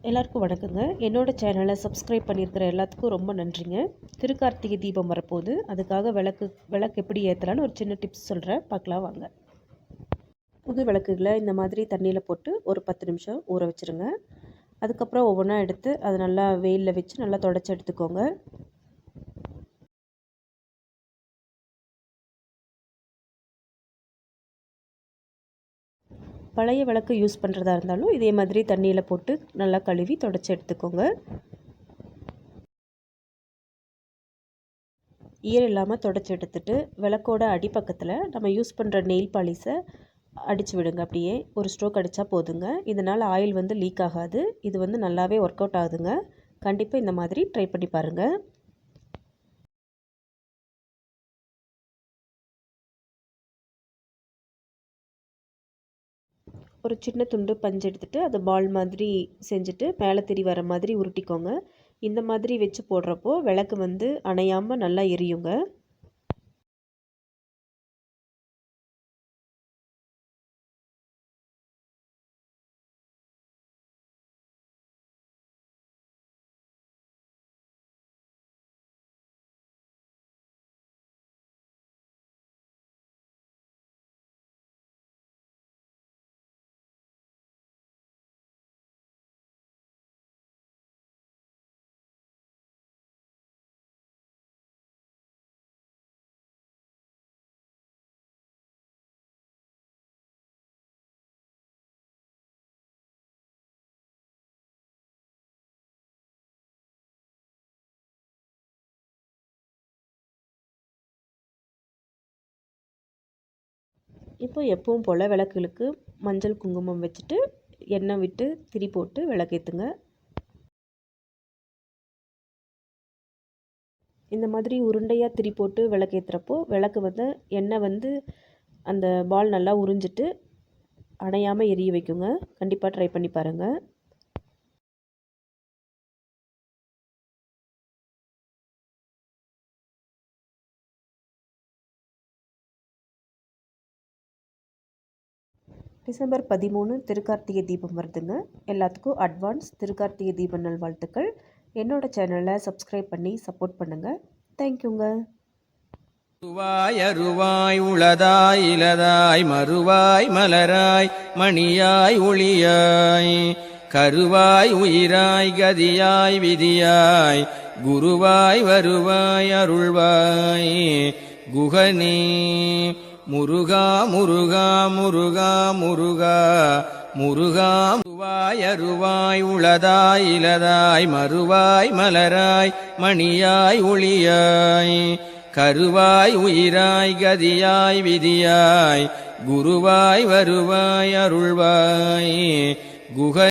எல்லாருக்கும் வணக்கங்க. என்னோட சேனலை சப்ஸ்கிரைப் பண்ணியிருக்கிற எல்லாத்துக்கும் ரொம்ப நன்றிங்க. திருக்கார்த்திகை தீபம் வரப்போகுது. அதுக்காக விளக்கு எப்படி ஏற்றலான்னு ஒரு சின்ன டிப்ஸ் சொல்கிறேன், பார்க்கலாம் வாங்க. புது விளக்குகளை இந்த மாதிரி தண்ணியில் போட்டு ஒரு 10 நிமிஷம் ஊற வச்சுருங்க. அதுக்கப்புறம் ஒவ்வொன்றா எடுத்து அதை நல்லா வெயிலில் வச்சு நல்லா தொடச்சி எடுத்துக்கோங்க. பழைய விளக்கு யூஸ் பண்ணுறதா இருந்தாலும் இதே மாதிரி தண்ணியில் போட்டு நல்லா கழுவி தொடச்சி எடுத்துக்கோங்க. ஈரம் இல்லாமல் தொடச்சி எடுத்துட்டு விளக்கோட அடிப்பக்கத்தில் நம்ம யூஸ் பண்ணுற நெயில் பாலிஷை அடித்து விடுங்க. அப்படியே ஒரு ஸ்ட்ரோக் அடித்தா போதுங்க. இதனால் ஆயில் லீக் ஆகாது. இது நல்லாவே ஒர்க் அவுட் ஆகுதுங்க. கண்டிப்பாக இந்த மாதிரி ட்ரை பண்ணி பாருங்கள். ஒரு சின்ன துண்டு பஞ்சு எடுத்துகிட்டு அதை பால் மாதிரி செஞ்சுட்டு மேலே திரி வர மாதிரி உருட்டிக்கோங்க. இந்த மாதிரி வச்சு போடுறப்போ விளக்கு அணையாமல் நல்லா எரியுங்க. இப்போ எப்பவும் போல் விளக்குகளுக்கு மஞ்சள் குங்குமம் வச்சுட்டு எண்ணெய் விட்டு திரி போட்டு விளக்கேற்றுங்க. இந்த மாதிரி உருண்டையாக திரி போட்டு விளக்கேற்றுறப்போ விளக்கு எண்ணெய் அந்த பால் நல்லா உறிஞ்சிட்டு அணையாமல் எரிய வைக்குங்க. கண்டிப்பாக ட்ரை பண்ணி பாருங்கள். டிசம்பர் 13 திருக்கார்த்திகை தீபம் வருதுங்க. எல்லாத்துக்கும் அட்வான்ஸ் திருக்கார்த்திகை தீப நல்வாழ்த்துக்கள். என்னோட சேனலை சப்ஸ்கிரைப் பண்ணி சப்போர்ட் பண்ணுங்கள். தேங்க்யூங்க. அருவாய் அருவாய் உளதாய் இலதாய் மறுவாய் மலராய் மணியாய் ஒளியாய் கருவாய் உயிராய் கதியாய் விதியாய் குருவாய் வருவாய் அருள்வாய் குகனே முருகா முருகா முருகா முருகா முருகா அருவாய் அருவாய் உளதாய் இலதாய் மறுவாய் மலராய் மணியாய் ஒளியாய் கருவாய் உயிராய் கதியாய் விதியாய் குருவாய் வருவாய் அருள்வாய் குக